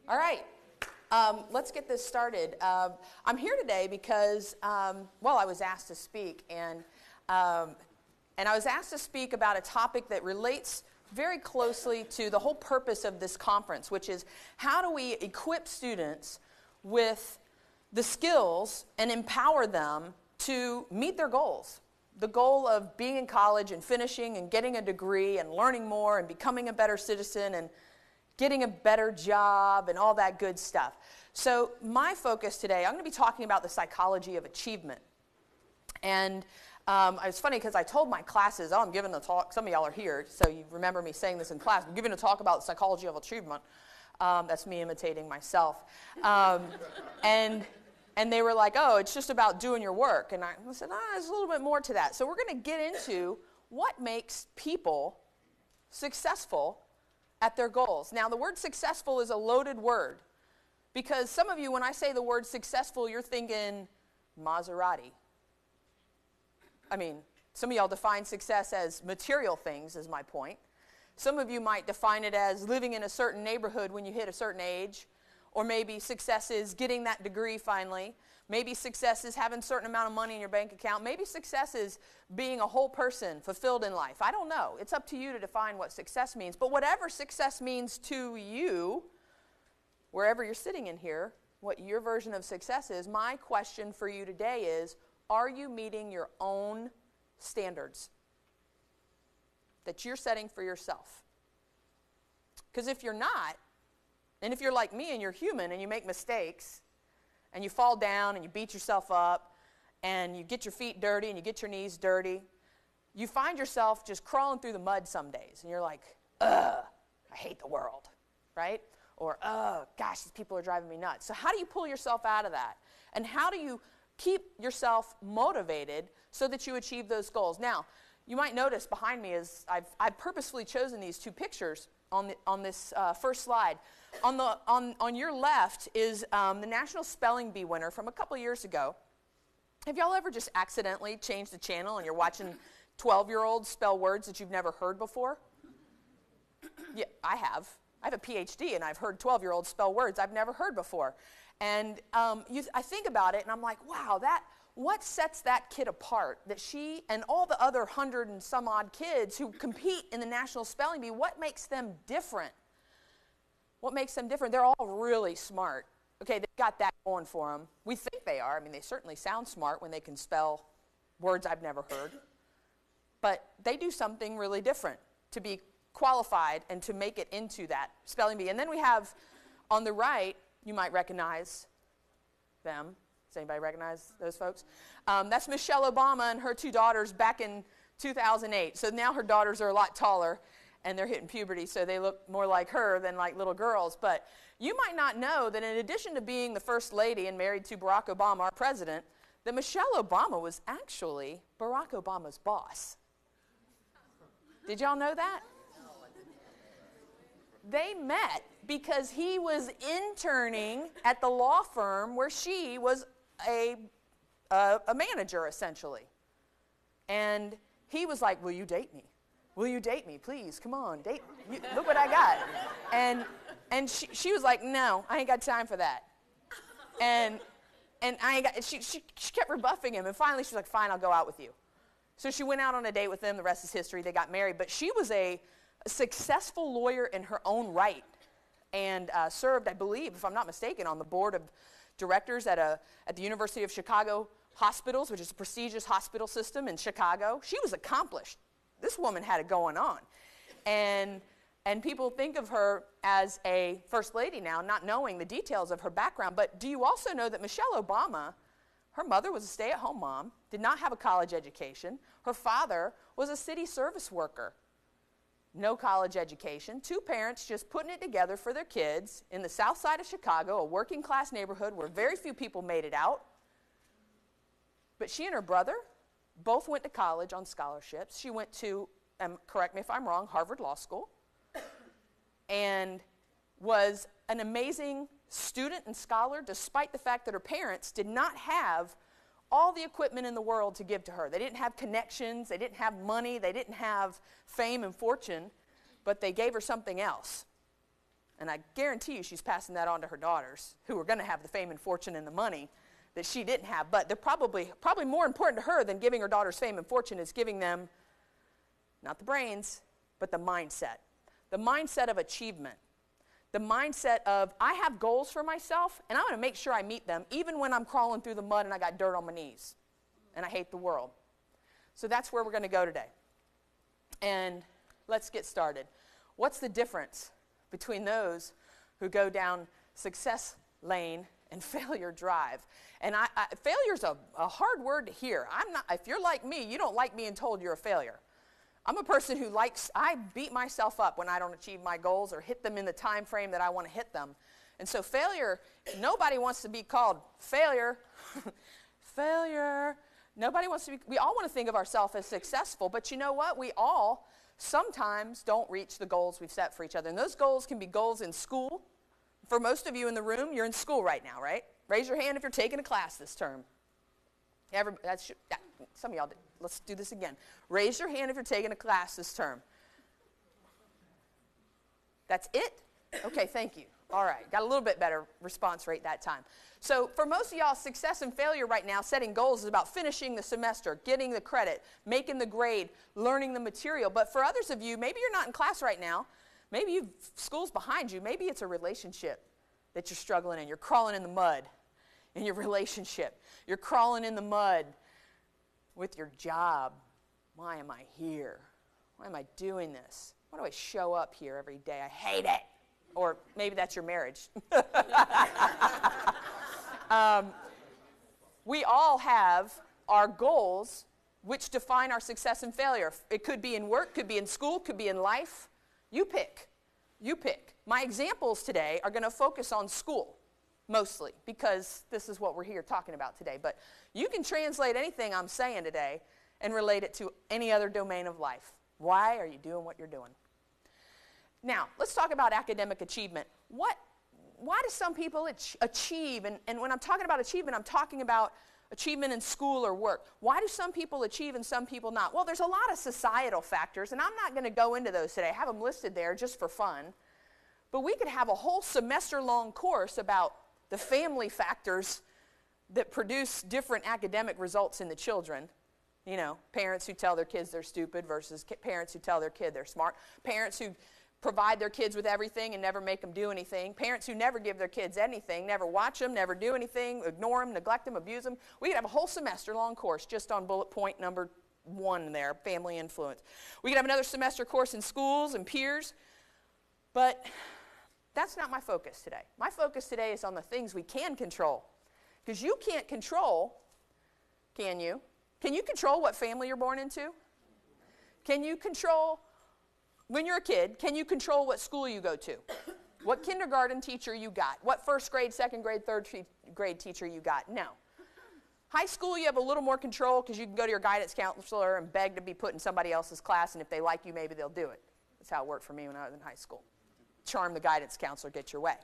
All right, let's get this started. I'm here today because, I was asked to speak, and I was asked to speak about a topic that relates very closely to the whole purpose of this conference, which is how do we equip students with the skills and empower them to meet their goals. The goal of being in college and finishing and getting a degree and learning more and becoming a better citizen and getting a better job and all that good stuff. So my focus today, I'm going to be talking about the psychology of achievement. And it's funny because I told my classes, I'm giving a talk. Some of y'all are here, so you remember me saying this in class. I'm giving a talk about the psychology of achievement. That's me imitating myself. And they were like, oh, it's just about doing your work. And I said, there's a little bit more to that. So we're going to get into what makes people successful at their goals. Now, the word successful is a loaded word because some of you, when I say the word successful, you're thinking Maserati. I mean, some of y'all define success as material things, is my point. Some of you might define it as living in a certain neighborhood when you hit a certain age. Or maybe success is getting that degree finally. Maybe success is having a certain amount of money in your bank account. Maybe success is being a whole person fulfilled in life. I don't know. It's up to you to define what success means. But whatever success means to you, wherever you're sitting in here, what your version of success is, my question for you today is, are you meeting your own standards that you're setting for yourself? Because if you're not, and if you're like me and you're human and you make mistakes and you fall down and you beat yourself up and you get your feet dirty and you get your knees dirty, you find yourself just crawling through the mud some days and you're like, ugh, I hate the world, right? Or, oh, gosh, these people are driving me nuts. So how do you pull yourself out of that? And how do you keep yourself motivated so that you achieve those goals? Now, you might notice behind me is I've purposefully chosen these two pictures on this first slide. On your left is the National Spelling Bee winner from a couple years ago. Have y'all ever just accidentally changed the channel and you're watching 12-year-olds spell words that you've never heard before? Yeah, I have. I have a PhD and I've heard 12-year-olds spell words I've never heard before. And I think about it and I'm like, wow, what sets that kid apart that she and all the other 100 and some odd kids who compete in the National Spelling Bee, what makes them different? What makes them different? They're all really smart. Okay, they've got that going for them. We think they are. I mean, they certainly sound smart when they can spell words I've never heard. But they do something really different to be qualified and to make it into that spelling bee. And then we have on the right, you might recognize them. Does anybody recognize those folks? That's Michelle Obama and her two daughters back in 2008. So now her daughters are a lot taller and they're hitting puberty, so they look more like her than like little girls. But you might not know that in addition to being the first lady and married to Barack Obama, our president, that Michelle Obama was actually Barack Obama's boss. Did y'all know that? They met because he was interning at the law firm where she was a manager, essentially. And he was like, will you date me? Will you date me? Please, come on, date me. Look what I got. And she was like, no, I ain't got time for that. And she kept rebuffing him. And finally, she was like, fine, I'll go out with you. So she went out on a date with him. The rest is history. They got married. But she was a successful lawyer in her own right and served, I believe, if I'm not mistaken, on the board of directors at the University of Chicago Hospitals, which is a prestigious hospital system in Chicago. She was accomplished. This woman had it going on. And people think of her as a first lady now, not knowing the details of her background. But do you also know that Michelle Obama, her mother was a stay-at-home mom, did not have a college education. Her father was a city service worker. No college education. Two parents just putting it together for their kids in the south side of Chicago, a working class neighborhood where very few people made it out. But she and her brother both went to college on scholarships. She went to, correct me if I'm wrong, Harvard Law School, and was an amazing student and scholar despite the fact that her parents did not have all the equipment in the world to give to her. They didn't have connections, they didn't have money, they didn't have fame and fortune, but they gave her something else. And I guarantee you she's passing that on to her daughters, who are going to have the fame and fortune and the money that she didn't have. But they're probably more important to her than giving her daughters fame and fortune is giving them, not the brains, but the mindset. The mindset of achievement. The mindset of, I have goals for myself, and I'm going to make sure I meet them, even when I'm crawling through the mud and I got dirt on my knees, and I hate the world. So that's where we're going to go today. And let's get started. What's the difference between those who go down success lane and failure drive? And failure's a hard word to hear. If you're like me, you don't like being told you're a failure. I'm a person who I beat myself up when I don't achieve my goals or hit them in the time frame that I want to hit them. And so failure, nobody wants to be called failure. Failure. Nobody wants to be, we all want to think of ourselves as successful, but you know what? We all sometimes don't reach the goals we've set for each other. And those goals can be goals in school. For most of you in the room, you're in school right now, right? Raise your hand if you're taking a class this term. Some of y'all did. Let's do this again. Raise your hand if you're taking a class this term. That's it? Okay, thank you. All right, got a little bit better response rate that time. So for most of y'all, success and failure right now, setting goals is about finishing the semester, getting the credit, making the grade, learning the material. But for others of you, maybe you're not in class right now. Maybe school's behind you. Maybe it's a relationship that you're struggling in. You're crawling in the mud in your relationship. You're crawling in the mud with your job. Why am I here? Why am I doing this? Why do I show up here every day? I hate it. Or maybe that's your marriage. We all have our goals which define our success and failure. It could be in work, could be in school, could be in life. You pick. You pick. My examples today are going to focus on school, mostly, because this is what we're here talking about today. But you can translate anything I'm saying today and relate it to any other domain of life. Why are you doing what you're doing? Now, let's talk about academic achievement. Why do some people achieve? And when I'm talking about achievement, I'm talking about achievement in school or work. Why do some people achieve and some people not? Well, there's a lot of societal factors, and I'm not going to go into those today. I have them listed there just for fun. But we could have a whole semester-long course about the family factors that produce different academic results in the children. You know, parents who tell their kids they're stupid versus parents who tell their kid they're smart. Parents who provide their kids with everything and never make them do anything. Parents who never give their kids anything, never watch them, never do anything, ignore them, neglect them, abuse them. We could have a whole semester-long course just on bullet point number 1 there, family influence. We could have another semester course in schools and peers, but that's not my focus today. My focus today is on the things we can control, because you can't control, can you? Can you control what family you're born into? Can you control, when you're a kid, can you control what school you go to? What kindergarten teacher you got? What first grade, second grade, third grade teacher you got? No. High school, you have a little more control because you can go to your guidance counselor and beg to be put in somebody else's class, and if they like you, maybe they'll do it. That's how it worked for me when I was in high school. Charm the guidance counselor, get your way.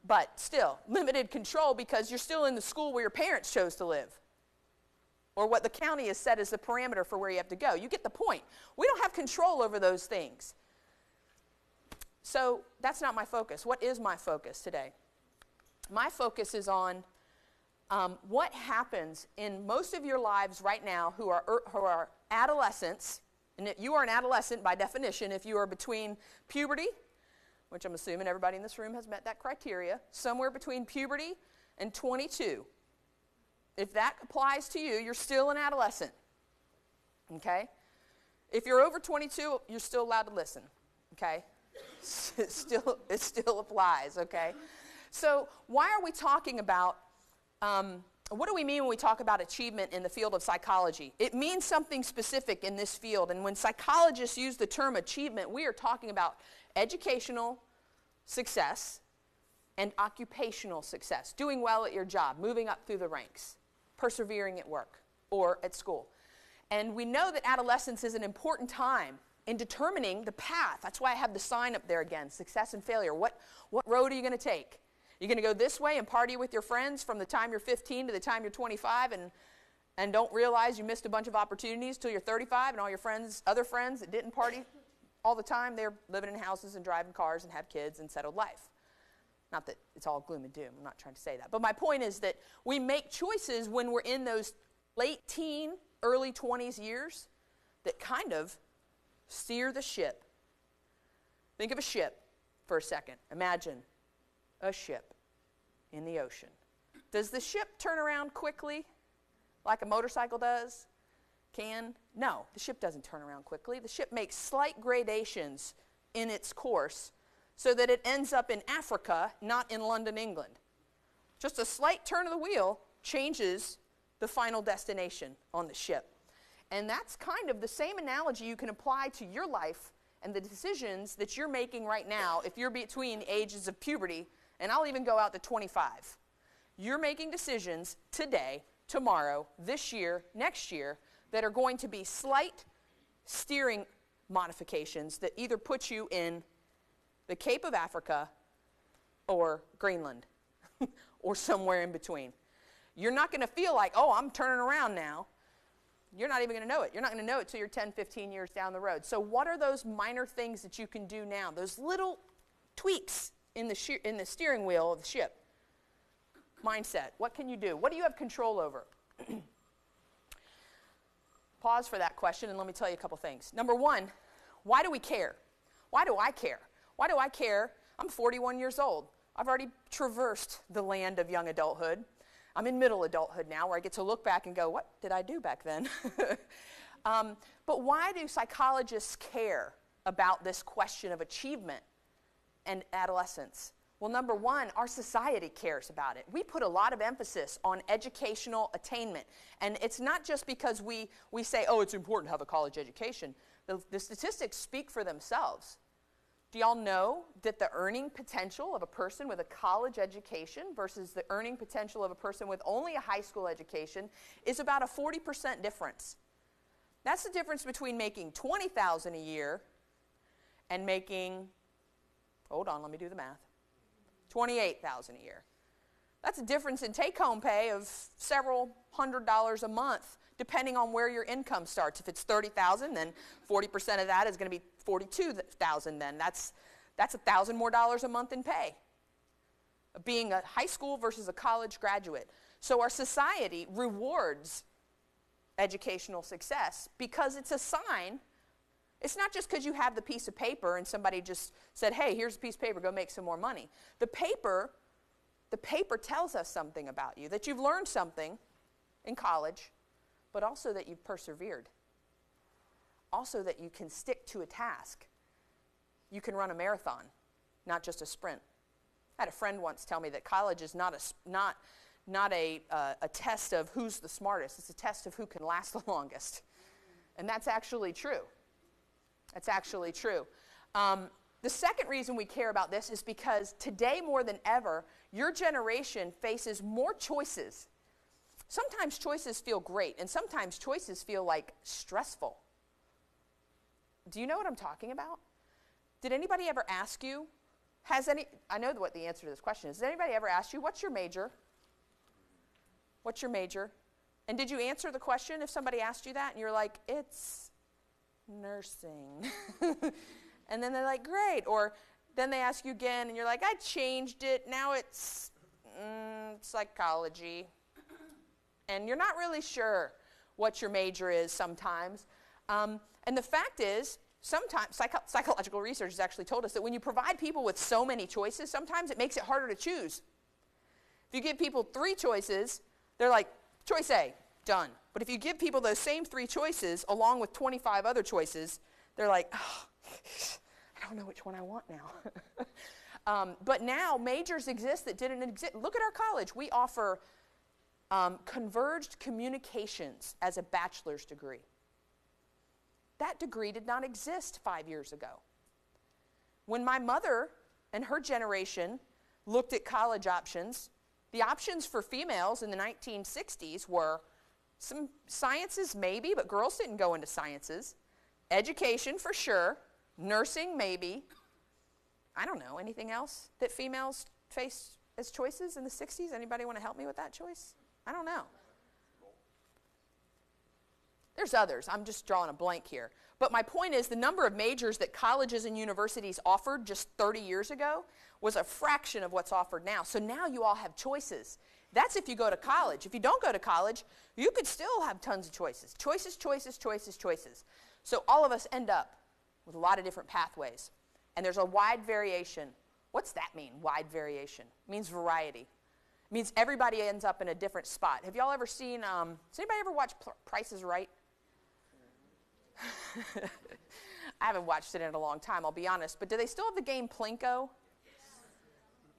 But still, limited control because you're still in the school where your parents chose to live, or what the county has set as the parameter for where you have to go. You get the point. We don't have control over those things. So that's not my focus. What is my focus today? My focus is on what happens in most of your lives right now who are adolescents. And you are an adolescent by definition if you are between puberty, which I'm assuming everybody in this room has met that criteria, somewhere between puberty and 22. If that applies to you, you're still an adolescent, okay? If you're over 22, you're still allowed to listen, okay? It still applies, okay? So why are we talking about, what do we mean when we talk about achievement in the field of psychology? It means something specific in this field, and when psychologists use the term achievement, we are talking about educational success and occupational success, doing well at your job, moving up through the ranks, persevering at work or at school. And we know that adolescence is an important time in determining the path. That's why I have the sign up there again, success and failure. What road are you going to take? You're going to go this way and party with your friends from the time you're 15 to the time you're 25 and don't realize you missed a bunch of opportunities till you're 35 and all your friends, other friends that didn't party all the time, they're living in houses and driving cars and have kids and settled life. Not that it's all gloom and doom. I'm not trying to say that. But my point is that we make choices when we're in those late teen, early 20s years that kind of steer the ship. Think of a ship for a second. Imagine a ship in the ocean. Does the ship turn around quickly like a motorcycle does? No, the ship doesn't turn around quickly. The ship makes slight gradations in its course so that it ends up in Africa, not in London, England. Just a slight turn of the wheel changes the final destination on the ship. And that's kind of the same analogy you can apply to your life and the decisions that you're making right now if you're between the ages of puberty, and I'll even go out to 25. You're making decisions today, tomorrow, this year, next year, that are going to be slight steering modifications that either put you in the Cape of Africa or Greenland or somewhere in between. You're not going to feel like, oh, I'm turning around now. You're not even going to know it. You're not going to know it till you're 10, 15 years down the road. So what are those minor things that you can do now? Those little tweaks in the steering wheel of the ship. Mindset. What can you do? What do you have control over? Pause for that question and let me tell you a couple things. Number one, why do we care? Why do I care? Why do I care? I'm 41 years old. I've already traversed the land of young adulthood. I'm in middle adulthood now where I get to look back and go, what did I do back then? But why do psychologists care about this question of achievement and adolescence? Well, number one, our society cares about it. We put a lot of emphasis on educational attainment. And it's not just because we say, oh, it's important to have a college education. The statistics speak for themselves. Do y'all know that the earning potential of a person with a college education versus the earning potential of a person with only a high school education is about a 40% difference? That's the difference between making $20,000 a year and making, hold on, let me do the math, $28,000 a year. That's a difference in take-home pay of several $100s a month, depending on where your income starts. If it's $30,000, then 40% of that is going to be $42,000. Then that's $1,000 more a month in pay. Being a high school versus a college graduate. So our society rewards educational success because it's a sign. It's not just because you have the piece of paper and somebody just said, hey, here's a piece of paper, go make some more money. The paper tells us something about you, that you've learned something in college, but also that you've persevered. Also that you can stick to a task. You can run a marathon, not just a sprint. I had a friend once tell me that college is not a test of who's the smartest. It's a test of who can last the longest. And that's actually true. That's actually true. The second reason we care about this is because today more than ever, your generation faces more choices. Sometimes choices feel great, and sometimes choices feel like stressful. Do you know what I'm talking about? Did anybody ever ask you, I know what the answer to this question is. Did anybody ever ask you, what's your major? What's your major? And did you answer the question if somebody asked you that and you're like, it's nursing. And then they're like, great. Or then they ask you again and you're like, I changed it. Now it's psychology. And you're not really sure what your major is sometimes. And the fact is, sometimes psychological research has actually told us that when you provide people with so many choices, sometimes it makes it harder to choose. If you give people 3 choices, they're like, choice A, done. But if you give people those same 3 choices along with 25 other choices, they're like, oh, I don't know which one I want now. But now majors exist that didn't exist. Look at our college. We offer converged communications as a bachelor's degree. That degree did not exist 5 years ago. When my mother and her generation looked at college options, the options for females in the 1960s were some sciences maybe, but girls didn't go into sciences. Education for sure. Nursing maybe. I don't know. Anything else that females faced as choices in the 60s? Anybody want to help me with that choice? I don't know. There's others. I'm just drawing a blank here. But my point is the number of majors that colleges and universities offered just 30 years ago was a fraction of what's offered now. So now you all have choices. That's if you go to college. If you don't go to college, you could still have tons of choices. Choices, choices, choices, choices. So all of us end up with a lot of different pathways. And there's a wide variation. What's that mean, wide variation? It means variety. It means everybody ends up in a different spot. Have y'all ever seen, has anybody ever watched Price is Right? I haven't watched it in a long time, I'll be honest. But do they still have the game Plinko?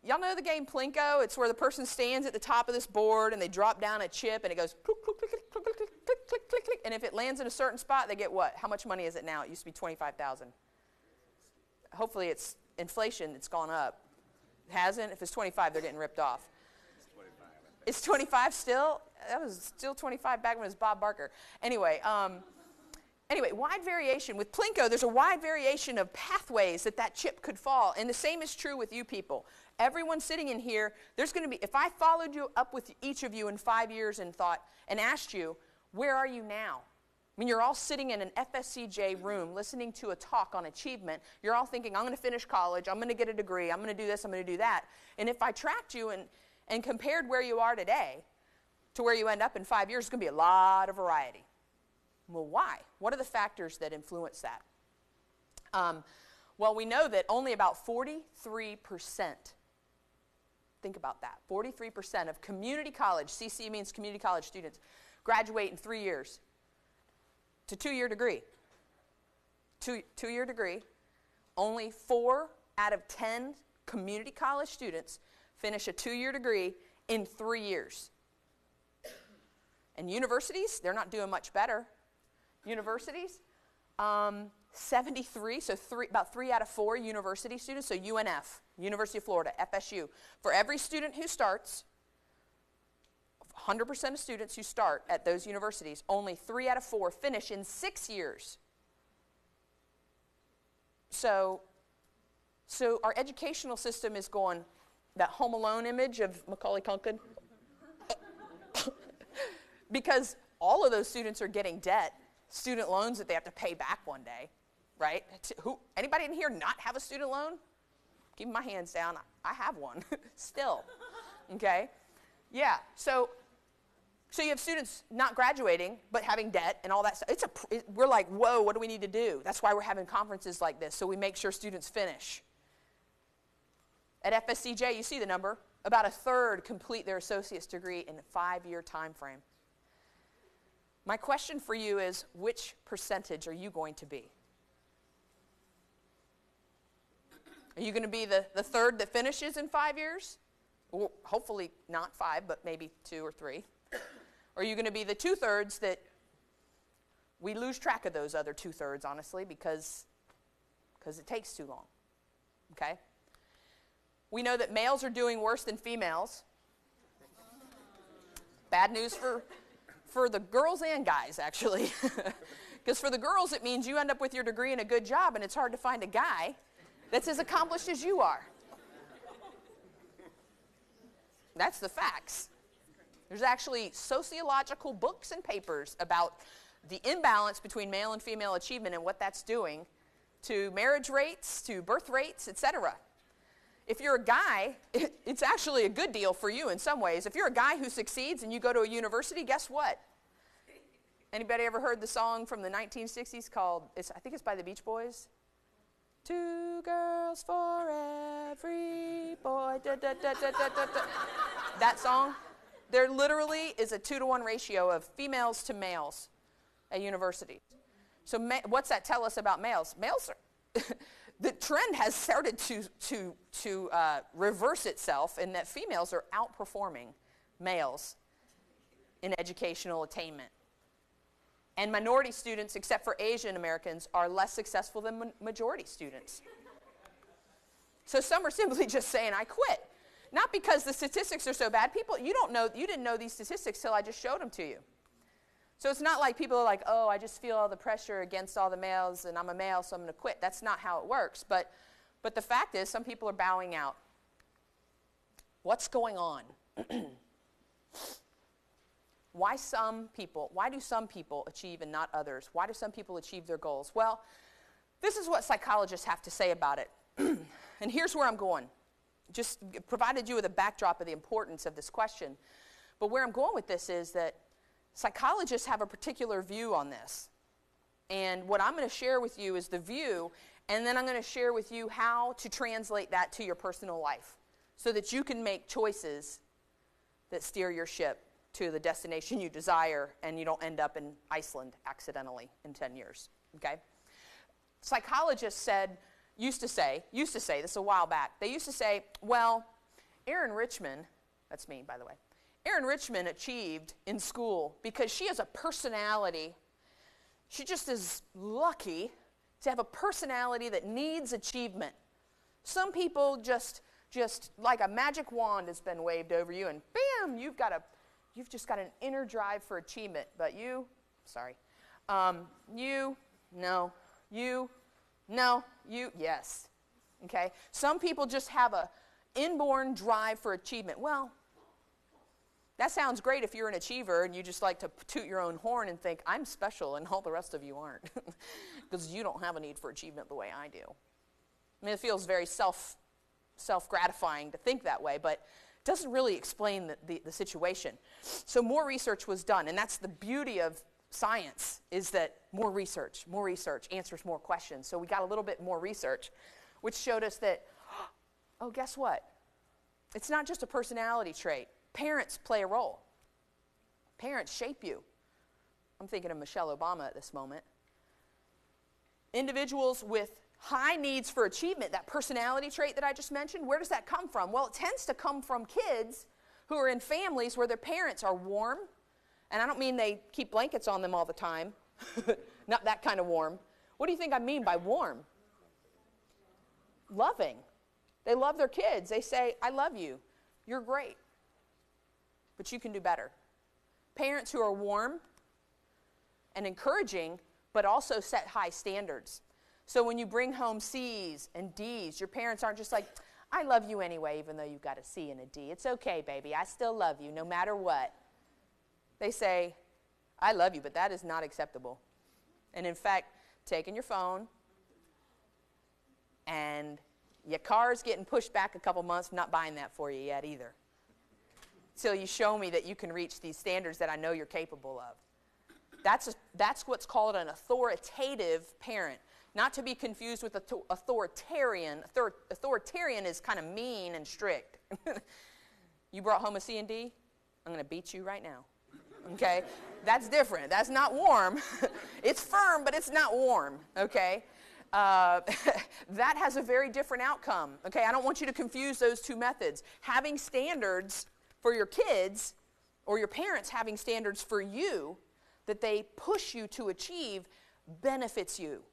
Y'all know the game Plinko? It's where the person stands at the top of this board and they drop down a chip and it goes click, click, click, click, click, click, click, click, click, click. And if it lands in a certain spot, they get what? How much money is it now? It used to be $25,000. Hopefully it's inflation, it's gone up. It hasn't? If it's 25, they're getting ripped off. It's 25 still? That was still 25 back when it was Bob Barker. Anyway, wide variation. With Plinko, there's a wide variation of pathways that chip could fall. And the same is true with you people. Everyone sitting in here, there's going to be, if I followed you up with each of you in 5 years and asked you, where are you now? I mean, you're all sitting in an FSCJ room listening to a talk on achievement. You're all thinking, I'm going to finish college, I'm going to get a degree, I'm going to do this, I'm going to do that. And if I tracked you and compared where you are today to where you end up in 5 years, it's going to be a lot of variety. Well, why? What are the factors that influence that? Well, we know that only about 43%, think about that, 43% of community college, CC means community college students, graduate in 3 years. To two-year degree. Two-year degree. Only 4 out of 10 community college students finish a 2-year degree in 3 years. And universities, they're not doing much better. Universities, 73, so about 3 out of 4 university students, so UNF, University of Florida, FSU. For every student who starts, 100% of students who start at those universities, only 3 out of 4 finish in 6 years. So our educational system is going, that Home Alone image of Macaulay Culkin, because all of those students are getting debt, student loans that they have to pay back one day, right? Anybody in here not have a student loan? Keep my hands down. I have one still, okay? Yeah, so you have students not graduating, but having debt and all that stuff. We're like, whoa, what do we need to do? That's why we're having conferences like this, so we make sure students finish. At FSCJ, you see the number. About a third complete their associate's degree in a 5-year time frame. My question for you is, which percentage are you going to be? Are you going to be the third that finishes in 5 years? Well, hopefully not 5, but maybe 2 or 3. Or are you going to be the 2/3 that we lose track of those other 2/3, honestly, because it takes too long, okay? We know that males are doing worse than females. Bad news for the girls and guys, actually. Because for the girls, it means you end up with your degree and a good job, and it's hard to find a guy that's as accomplished as you are. That's the facts. There's actually sociological books and papers about the imbalance between male and female achievement and what that's doing to marriage rates, to birth rates, etc. If you're a guy, it's actually a good deal for you in some ways. If you're a guy who succeeds and you go to a university, guess what? Anybody ever heard the song from the 1960s called, I think it's by the Beach Boys? 2 girls for every boy. Da, da, da, da, da, da, da. That song? There literally is a 2-to-1 ratio of females to males at universities. So what's that tell us about males? Males are, the trend has started to reverse itself in that females are outperforming males in educational attainment. And minority students, except for Asian Americans, are less successful than majority students. So some are simply just saying, I quit. Not because the statistics are so bad. People, you didn't know these statistics till I just showed them to you. So it's not like people are like, oh, I just feel all the pressure against all the males and I'm a male, so I'm going to quit. That's not how it works. But the fact is, some people are bowing out. What's going on? Why do some people achieve and not others? Why do some people achieve their goals? Well, this is what psychologists have to say about it. And here's where I'm going. Just provided you with a backdrop of the importance of this question. But where I'm going with this is that psychologists have a particular view on this. And what I'm going to share with you is the view, and then I'm going to share with you how to translate that to your personal life so that you can make choices that steer your ship to the destination you desire and you don't end up in Iceland accidentally in 10 years, okay? Psychologists used to say this a while back, they used to say, well, Erin Richman, that's me, by the way, Erin Richman achieved in school because she has a personality. She just is lucky to have a personality that needs achievement. Some people just like a magic wand has been waved over you and bam, you've just got an inner drive for achievement. But yes. Okay? Some people just have a inborn drive for achievement. Well, that sounds great if you're an achiever and you just like to toot your own horn and think, I'm special and all the rest of you aren't. Because you don't have a need for achievement the way I do. I mean, it feels very self-gratifying to think that way, but it doesn't really explain the situation. So more research was done, and that's the beauty of science, is that more research answers more questions. So we got a little bit more research, which showed us that, oh, guess what? It's not just a personality trait. Parents play a role. Parents shape you. I'm thinking of Michelle Obama at this moment. Individuals with high needs for achievement, that personality trait that I just mentioned, where does that come from? Well, it tends to come from kids who are in families where their parents are warm, and I don't mean they keep blankets on them all the time, not that kind of warm. What do you think I mean by warm? Loving. They love their kids. They say, I love you. You're great. But you can do better. Parents who are warm and encouraging, but also set high standards. So when you bring home C's and D's, your parents aren't just like, I love you anyway, even though you've got a C and a D. It's okay, baby. I still love you no matter what. They say, I love you, but that is not acceptable. And in fact, taking your phone and your car's getting pushed back a couple months, I'm not buying that for you yet either. Till you show me that you can reach these standards that I know you're capable of. That's what's called an authoritative parent. Not to be confused with authoritarian. Authoritarian is kind of mean and strict. You brought home a C and D? I'm going to beat you right now. Okay? That's different. That's not warm. It's firm, but it's not warm. Okay? That has a very different outcome. Okay? I don't want you to confuse those two methods. Having standards for your kids, or your parents having standards for you that they push you to achieve, benefits you.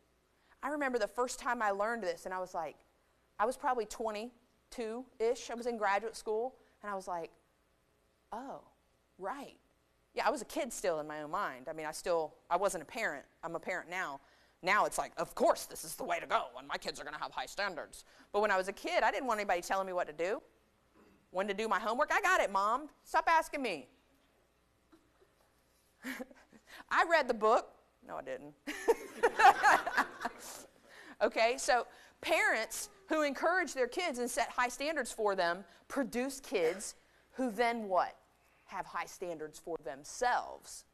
I remember the first time I learned this, and I was like, I was probably 22-ish. I was in graduate school, and I was like, oh, right. Yeah, I was a kid still in my own mind. I mean, I wasn't a parent. I'm a parent now. Now it's like, of course, this is the way to go, and my kids are going to have high standards. But when I was a kid, I didn't want anybody telling me what to do. When to do my homework. I got it, Mom. Stop asking me. I read the book. No, I didn't. Okay, so parents who encourage their kids and set high standards for them produce kids who then what? Have high standards for themselves.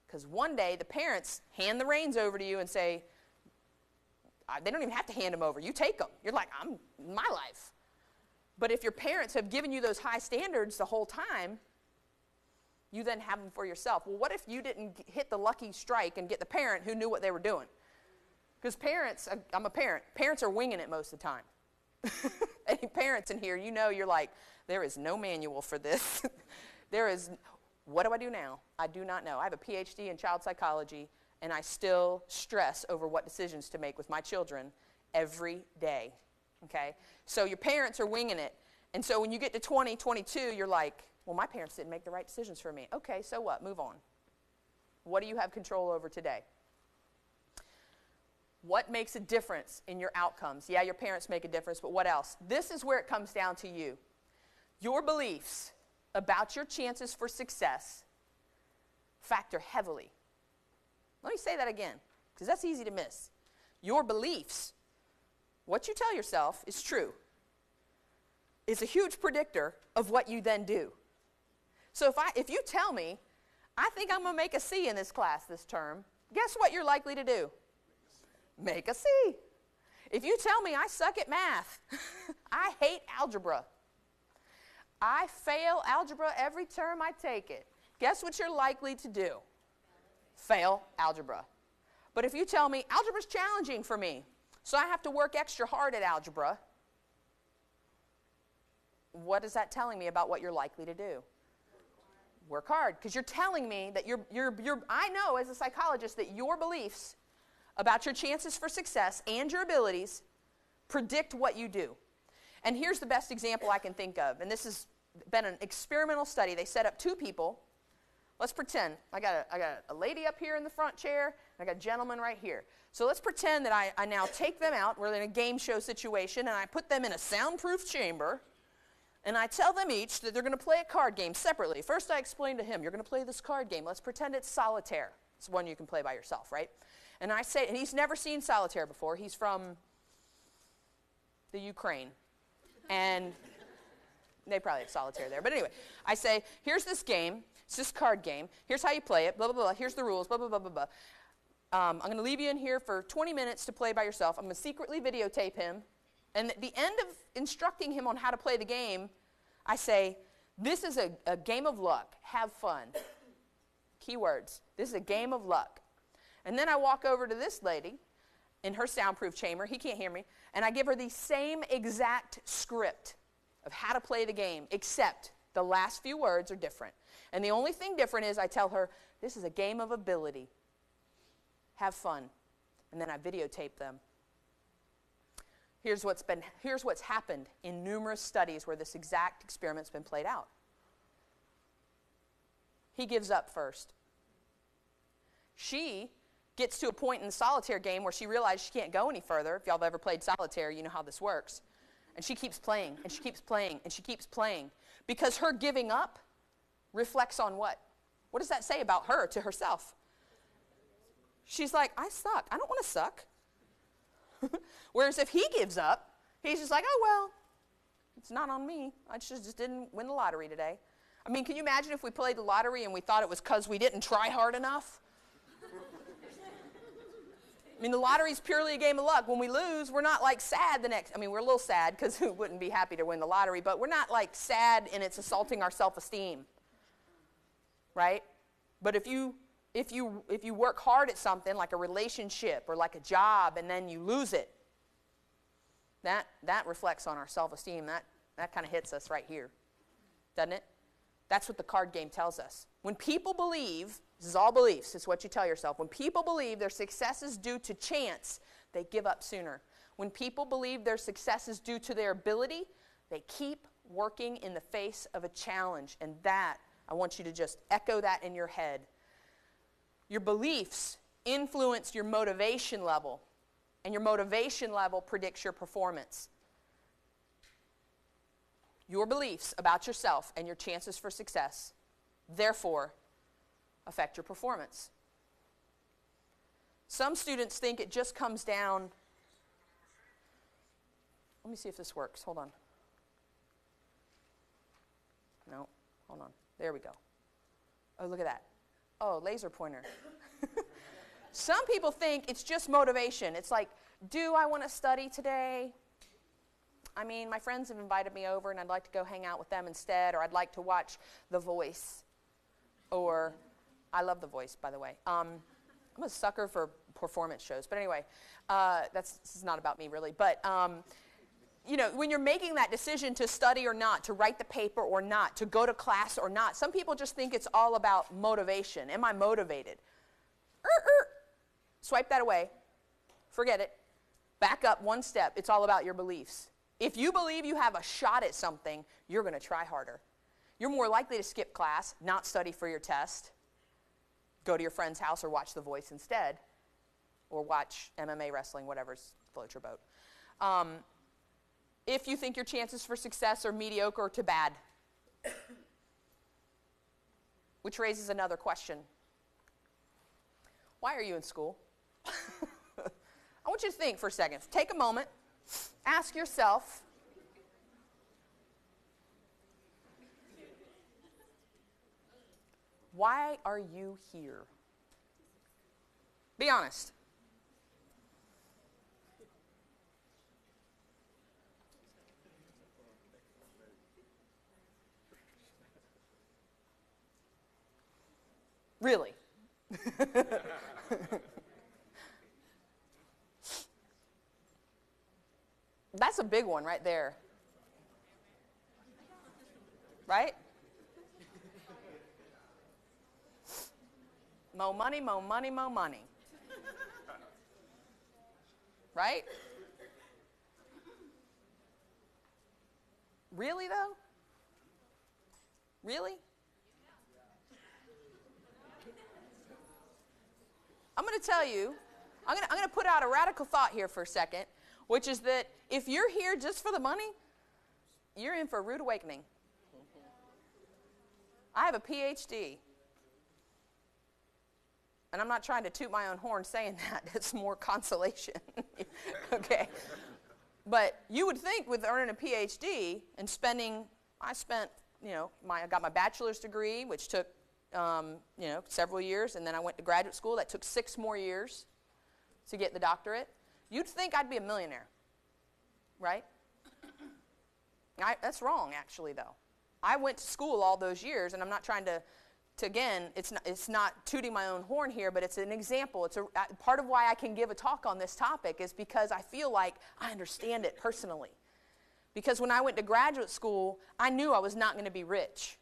Because one day the parents hand the reins over to you and say, they don't even have to hand them over. You take them. You're like, I'm my life. But if your parents have given you those high standards the whole time, you then have them for yourself. Well, what if you didn't hit the lucky strike and get the parent who knew what they were doing? Because parents, I'm a parent, parents are winging it most of the time. Any parents in here, you know you're like, there is no manual for this. What do I do now? I do not know. I have a PhD in child psychology, and I still stress over what decisions to make with my children every day. Okay? So your parents are winging it. And so when you get to 20, 22, you're like, well, my parents didn't make the right decisions for me. Okay, so what? Move on. What do you have control over today? What makes a difference in your outcomes? Yeah, your parents make a difference, but what else? This is where it comes down to you. Your beliefs about your chances for success factor heavily. Let me say that again, because that's easy to miss. Your beliefs, what you tell yourself is true, is a huge predictor of what you then do. So if you tell me, I think I'm going to make a C in this class this term, guess what you're likely to do? Make a C. If you tell me I suck at math, I hate algebra, I fail algebra every term I take it, guess what you're likely to do? Fail algebra. But if you tell me algebra's challenging for me, so I have to work extra hard at algebra, what is that telling me about what you're likely to do? Work hard, because you're telling me that I know as a psychologist that your beliefs about your chances for success and your abilities predict what you do. And here's the best example I can think of, and this has been an experimental study. They set up two people. Let's pretend I got a lady up here in the front chair, and I got a gentleman right here. So let's pretend that I now take them out. We're in a game show situation, and I put them in a soundproof chamber, and I tell them each that they're going to play a card game separately. First, I explain to him, you're going to play this card game. Let's pretend it's solitaire. It's one you can play by yourself, right? And I say, and he's never seen solitaire before. He's from the Ukraine. And they probably have solitaire there. But anyway, I say, here's this game. It's this card game. Here's how you play it. Blah, blah, blah. Here's the rules. Blah, blah, blah, blah, blah. I'm going to leave you in here for 20 minutes to play by yourself. I'm going to secretly videotape him. And at the end of instructing him on how to play the game, I say, this is a game of luck. Have fun. Keywords. This is a game of luck. And then I walk over to this lady in her soundproof chamber. He can't hear me. And I give her the same exact script of how to play the game, except the last few words are different. And the only thing different is I tell her, this is a game of ability. Have fun. And then I videotape them. Here's what's happened in numerous studies where this exact experiment's been played out. He gives up first. She gets to a point in the solitaire game where she realizes she can't go any further. If y'all have ever played solitaire, you know how this works. And she keeps playing, and she keeps playing, and she keeps playing. Because her giving up reflects on what? What does that say about her to herself? She's like, I suck. I don't want to suck. Whereas if he gives up, he's just like, oh, well, it's not on me. I just didn't win the lottery today. I mean, can you imagine if we played the lottery and we thought it was because we didn't try hard enough? I mean, the lottery's purely a game of luck. When we lose, we're not like sad the next. I mean, we're a little sad because we wouldn't be happy to win the lottery, but we're not like sad and it's assaulting our self-esteem, right? But if you work hard at something like a relationship or like a job and then you lose it, that reflects on our self-esteem. That kind of hits us right here, doesn't it? That's what the card game tells us. When people believe, this is all beliefs, it's what you tell yourself. When people believe their success is due to chance, they give up sooner. When people believe their success is due to their ability, they keep working in the face of a challenge. And that, I want you to just echo that in your head. Your beliefs influence your motivation level, and your motivation level predicts your performance. Your beliefs about yourself and your chances for success, therefore, affect your performance. Some students think it just comes down. Let me see if this works. Hold on. No, hold on. There we go. Oh, look at that. Oh, laser pointer. Some people think it's just motivation. It's like, do I want to study today? I mean, my friends have invited me over and I'd like to go hang out with them instead, or I'd like to watch The Voice. Or, I love The Voice, by the way. I'm a sucker for performance shows. But anyway, this is not about me, really. But, you know, when you're making that decision to study or not, to write the paper or not, to go to class or not, some people just think it's all about motivation. Am I motivated? Swipe that away. Forget it. Back up one step. It's all about your beliefs. If you believe you have a shot at something, you're going to try harder. You're more likely to skip class, not study for your test, go to your friend's house or watch The Voice instead, or watch MMA wrestling, whatever's floats your boat. If you think your chances for success are mediocre to bad, Which raises another question. Why are you in school? I want you to think for a second. Take a moment. Ask yourself, why are you here? Be honest. Really? That's a big one right there. Right? Mo money, mo money, mo money. Right? Really though? Really? I'm going to tell you, I'm going to put out a radical thought here for a second, which is that if you're here just for the money, you're in for a rude awakening. I have a PhD. And I'm not trying to toot my own horn saying that. It's more consolation. Okay. But you would think with earning a PhD and I got my bachelor's degree, which took, several years, and then I went to graduate school. That took 6 more years to get the doctorate. You'd think I'd be a millionaire, right? That's wrong, actually, though. I went to school all those years, and I'm not trying to again, it's not tooting my own horn here, but it's an example. It's part of why I can give a talk on this topic is because I feel like I understand it personally. Because when I went to graduate school, I knew I was not going to be rich.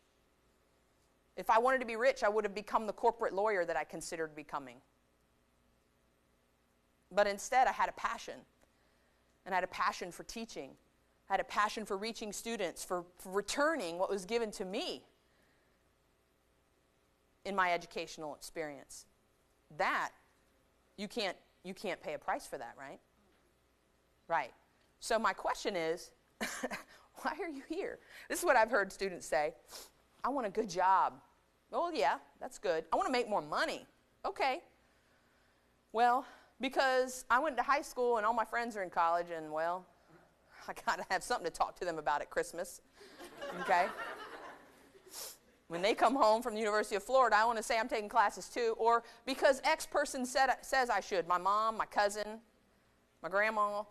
If I wanted to be rich, I would have become the corporate lawyer that I considered becoming. But instead, I had a passion. And I had a passion for teaching. I had a passion for reaching students, for returning what was given to me in my educational experience. That, you can't pay a price for that, right? Right. So my question is, why are you here? This is what I've heard students say. I want a good job. Oh, yeah, that's good. I want to make more money. Okay. Well, because I went to high school and all my friends are in college and, well, I got to have something to talk to them about at Christmas. Okay? When they come home from the University of Florida, I want to say I'm taking classes too, or because X person says I should. My mom, my cousin, my grandma,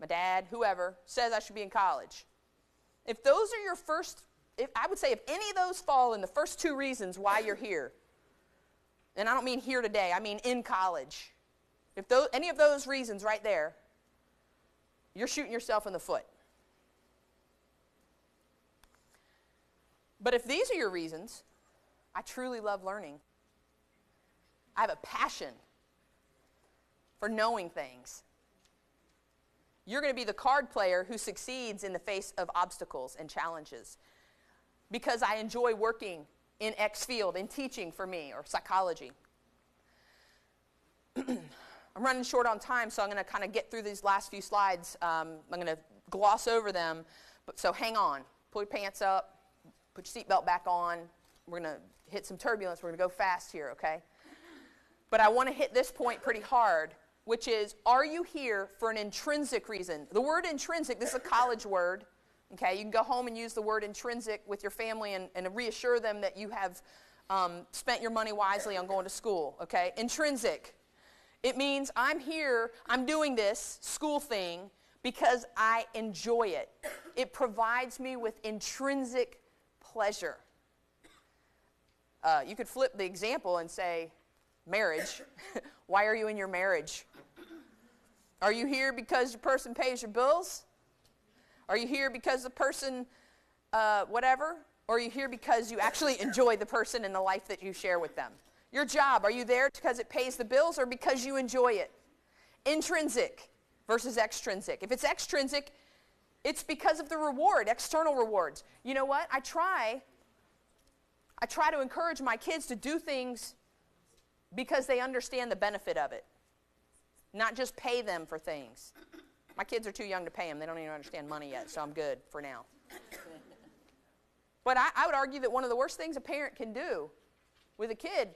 my dad, whoever, says I should be in college. If those are your I would say if any of those fall in the first 2 reasons why you're here, and I don't mean here today, I mean in college. If any of those reasons right there, you're shooting yourself in the foot. But if these are your reasons, I truly love learning. I have a passion for knowing things. You're going to be the card player who succeeds in the face of obstacles and challenges because I enjoy working in X field, in teaching for me, or psychology. I'm running short on time, so I'm going to kind of get through these last few slides. I'm going to gloss over them, so hang on. Pull your pants up. Put your seatbelt back on. We're going to hit some turbulence. We're going to go fast here, okay? But I want to hit this point pretty hard, which is, are you here for an intrinsic reason? The word intrinsic, this is a college word, okay? You can go home and use the word intrinsic with your family and reassure them that you have spent your money wisely on going to school, okay? Intrinsic. It means I'm here, I'm doing this school thing because I enjoy it. It provides me with intrinsic pleasure. You could flip the example and say, marriage. Why are you in your marriage? Are you here because your person pays your bills? Are you here because the person, whatever? Or are you here because you actually enjoy the person and the life that you share with them? Your job, are you there because it pays the bills or because you enjoy it? Intrinsic versus extrinsic. If it's extrinsic, it's because of the reward, external rewards. You know what? I try to encourage my kids to do things because they understand the benefit of it, not just pay them for things. My kids are too young to pay them. They don't even understand money yet, so I'm good for now. But I would argue that one of the worst things a parent can do with a kid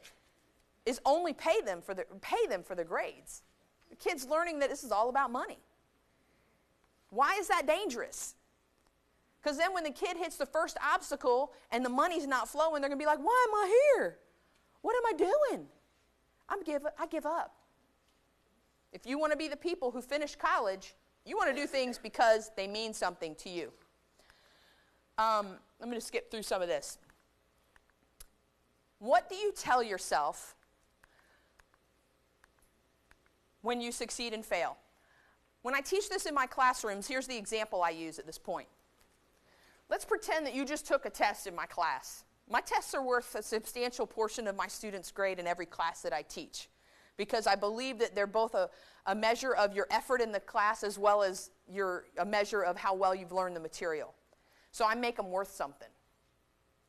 is only pay them for their grades. The kid's learning that this is all about money. Why is that dangerous? Because then when the kid hits the first obstacle and the money's not flowing, they're going to be like, why am I here? What am I doing? I give up. If you want to be the people who finish college, you want to do things because they mean something to you. I'm going to skip through some of this. What do you tell yourself when you succeed and fail? When I teach this in my classrooms, here's the example I use at this point. Let's pretend that you just took a test in my class. My tests are worth a substantial portion of my students' grade in every class that I teach, because I believe that they're both a measure of your effort in the class as well as a measure of how well you've learned the material. So I make them worth something.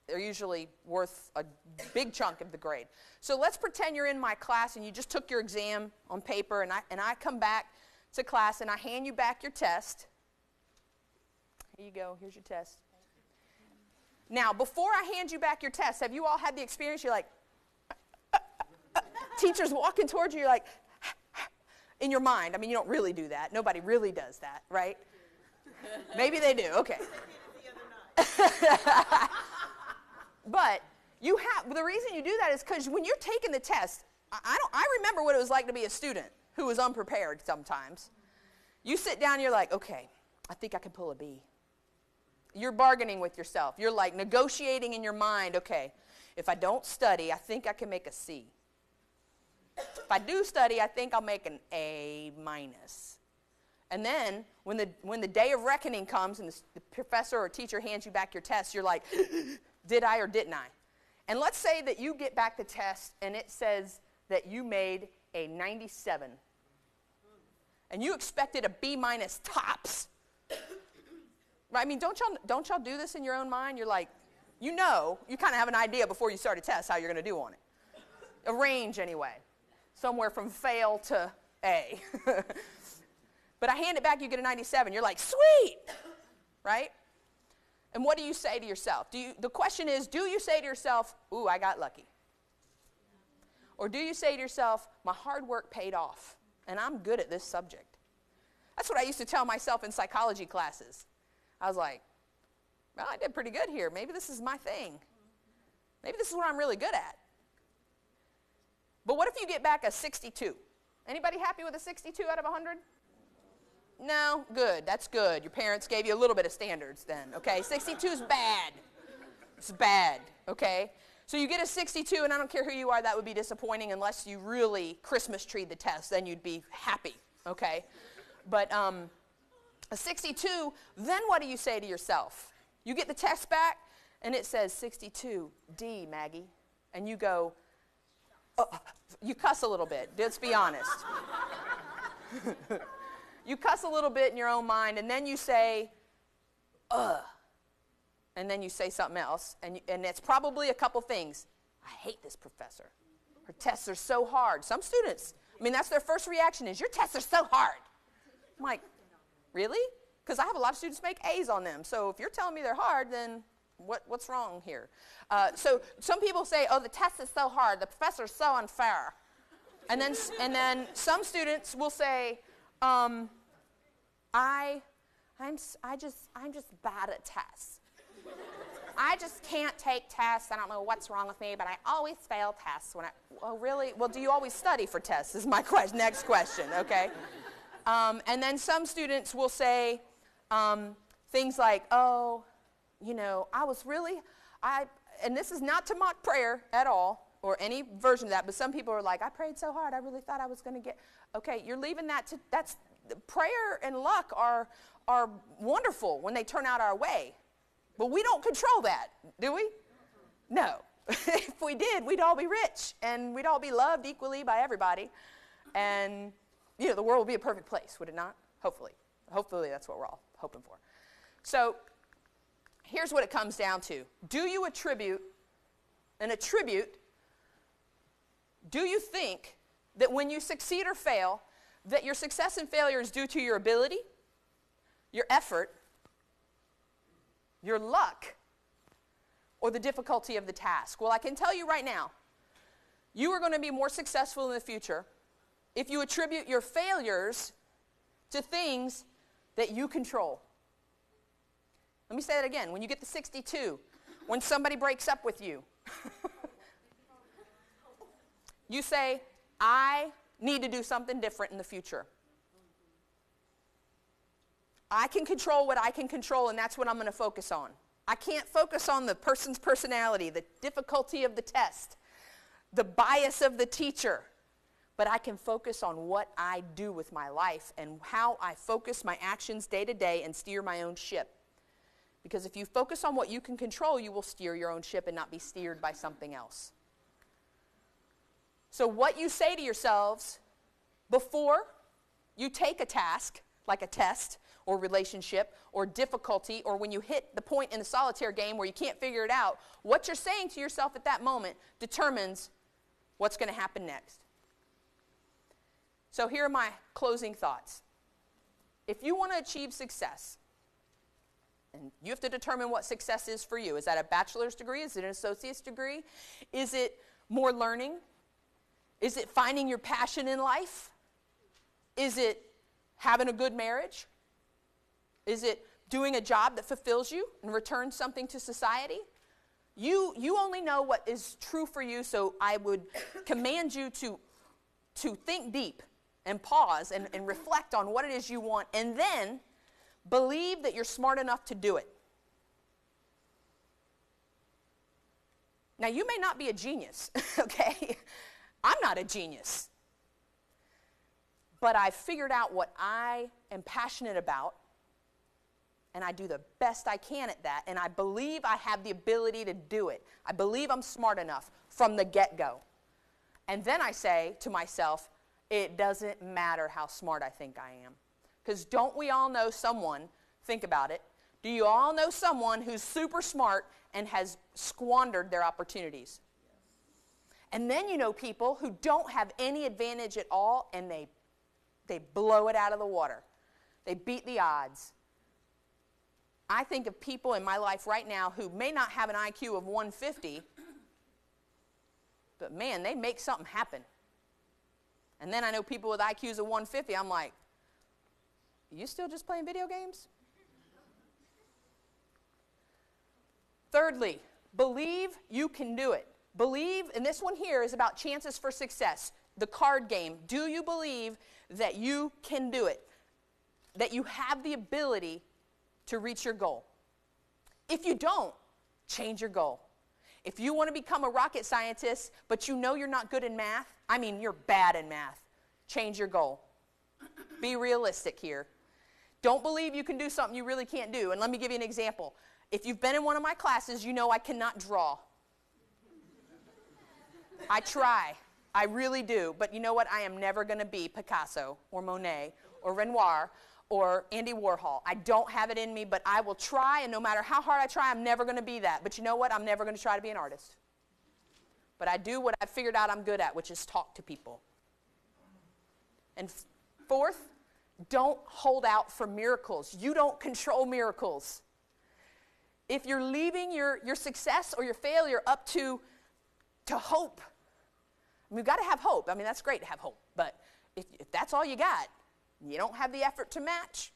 They're usually worth a big chunk of the grade. So let's pretend you're in my class and you just took your exam on paper, and I come back to class and I hand you back your test. Here you go. Here's your test. Now, before I hand you back your test, have you all had the experience? You're like, teacher's walking towards you, you're like, in your mind. I mean, you don't really do that. Nobody really does that, right? Maybe they do. Okay. But the reason you do that is because when you're taking the test, I remember what it was like to be a student who was unprepared sometimes. You sit down, you're like, okay, I think I can pull a B. You're bargaining with yourself. You're like negotiating in your mind, okay, if I don't study, I think I can make a C. If I do study, I think I'll make an A minus. And then when the day of reckoning comes and the professor or teacher hands you back your test, you're like, did I or didn't I? And let's say that you get back the test and it says that you made a 97. And you expected a B minus tops. I mean, don't y'all do this in your own mind? You're like, you kind of have an idea before you start a test how you're going to do on it. A range anyway. Somewhere from fail to A. But I hand it back, you get a 97. You're like, sweet, right? And what do you say to yourself? The question is, do you say to yourself, ooh, I got lucky? Or do you say to yourself, my hard work paid off, and I'm good at this subject? That's what I used to tell myself in psychology classes. I was like, well, I did pretty good here. Maybe this is my thing. Maybe this is what I'm really good at. But what if you get back a 62? Anybody happy with a 62 out of 100? No? Good. That's good. Your parents gave you a little bit of standards then, okay? 62 is bad. It's bad, okay? So you get a 62, and I don't care who you are, that would be disappointing unless you really Christmas treed the test. Then you'd be happy, okay? But a 62, then what do you say to yourself? You get the test back, and it says 62, D, Maggie. And you go, you cuss a little bit. Let's be honest. You cuss a little bit in your own mind, and then you say, ugh. And then you say something else, and it's probably a couple things. I hate this professor. Her tests are so hard. Some students, that's their first reaction is, your tests are so hard. I'm like, really? Because I have a lot of students make A's on them. So if you're telling me they're hard, then what's wrong here? So some people say, oh, the test is so hard. The professor's so unfair. And then some students will say, I'm just bad at tests. I just can't take tests. I don't know what's wrong with me, but I always fail tests. Oh, really? Well, do you always study for tests is my next question, okay? And then some students will say things like, oh, and this is not to mock prayer at all, or any version of that, but some people are like, I prayed so hard, I really thought I was going to get, okay, you're leaving that's, prayer and luck are wonderful when they turn out our way, but we don't control that, do we? No. If we did, we'd all be rich, and we'd all be loved equally by everybody, and, the world would be a perfect place, would it not? Hopefully. Hopefully that's what we're all hoping for. So here's what it comes down to. Do you attribute, do you think that when you succeed or fail, that your success and failure is due to your ability, your effort, your luck, or the difficulty of the task? Well, I can tell you right now, you are going to be more successful in the future if you attribute your failures to things that you control. Let me say that again. When you get to 62, when somebody breaks up with you, you say, I need to do something different in the future. I can control what I can control, and that's what I'm going to focus on. I can't focus on the person's personality, the difficulty of the test, the bias of the teacher, but I can focus on what I do with my life and how I focus my actions day to day and steer my own ship. Because if you focus on what you can control, you will steer your own ship and not be steered by something else. So what you say to yourselves before you take a task, like a test or relationship or difficulty, or when you hit the point in the solitaire game where you can't figure it out, what you're saying to yourself at that moment determines what's going to happen next. So here are my closing thoughts. If you want to achieve success, and you have to determine what success is for you. Is that a bachelor's degree? Is it an associate's degree? Is it more learning? Is it finding your passion in life? Is it having a good marriage? Is it doing a job that fulfills you and returns something to society? You only know what is true for you, so I would command you to think deep and pause and reflect on what it is you want, and then believe that you're smart enough to do it. Now, you may not be a genius, okay? I'm not a genius. But I've figured out what I am passionate about, and I do the best I can at that, and I believe I have the ability to do it. I believe I'm smart enough from the get-go. And then I say to myself, it doesn't matter how smart I think I am. Because don't we all know someone, think about it, do you all know someone who's super smart and has squandered their opportunities? And then you know people who don't have any advantage at all, and they blow it out of the water. They beat the odds. I think of people in my life right now who may not have an IQ of 150, but man, they make something happen. And then I know people with IQs of 150, I'm like, you still just playing video games? Thirdly, believe you can do it. Believe, and this one here is about chances for success. The card game. Do you believe that you can do it? That you have the ability to reach your goal? If you don't, change your goal. If you want to become a rocket scientist, but you know you're not good in math, I mean you're bad in math, change your goal. Be realistic here. Don't believe you can do something you really can't do. And let me give you an example. If you've been in one of my classes, you know I cannot draw. I try. I really do. But you know what? I am never going to be Picasso or Monet or Renoir or Andy Warhol. I don't have it in me, but I will try, and no matter how hard I try, I'm never going to be that. But you know what? I'm never going to try to be an artist. But I do what I figured out I'm good at, which is talk to people. And fourth, don't hold out for miracles. You don't control miracles. If you're leaving your success or your failure up to hope, I mean, you've got to have hope. I mean, that's great to have hope. But if that's all you got, you don't have the effort to match,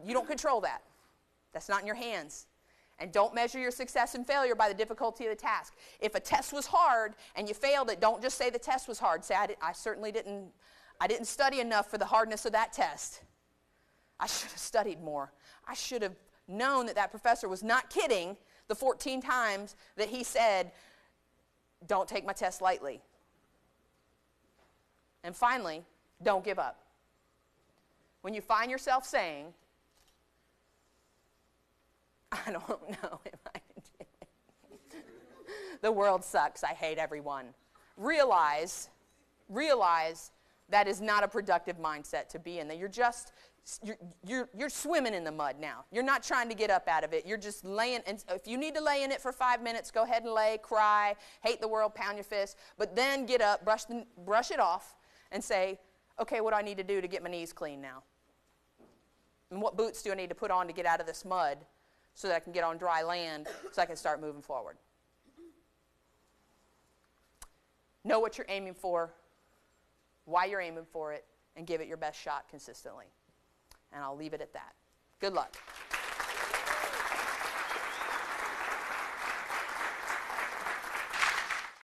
you don't control that. That's not in your hands. And don't measure your success and failure by the difficulty of the task. If a test was hard and you failed it, don't just say the test was hard. Say, I certainly didn't study enough for the hardness of that test. I should have studied more. I should have known that professor was not kidding the 14 times that he said, don't take my test lightly. And finally, don't give up. When you find yourself saying, I don't know if I can do it. The world sucks. I hate everyone. Realize that is not a productive mindset to be in. That you're swimming in the mud now. You're not trying to get up out of it. You're just laying, and if you need to lay in it for 5 minutes, go ahead and lay, cry, hate the world, pound your fist, but then get up, brush it off, and say, okay, what do I need to do to get my knees clean now? And what boots do I need to put on to get out of this mud so that I can get on dry land so I can start moving forward. Know what you're aiming for, why you're aiming for it, and give it your best shot consistently. And I'll leave it at that. Good luck.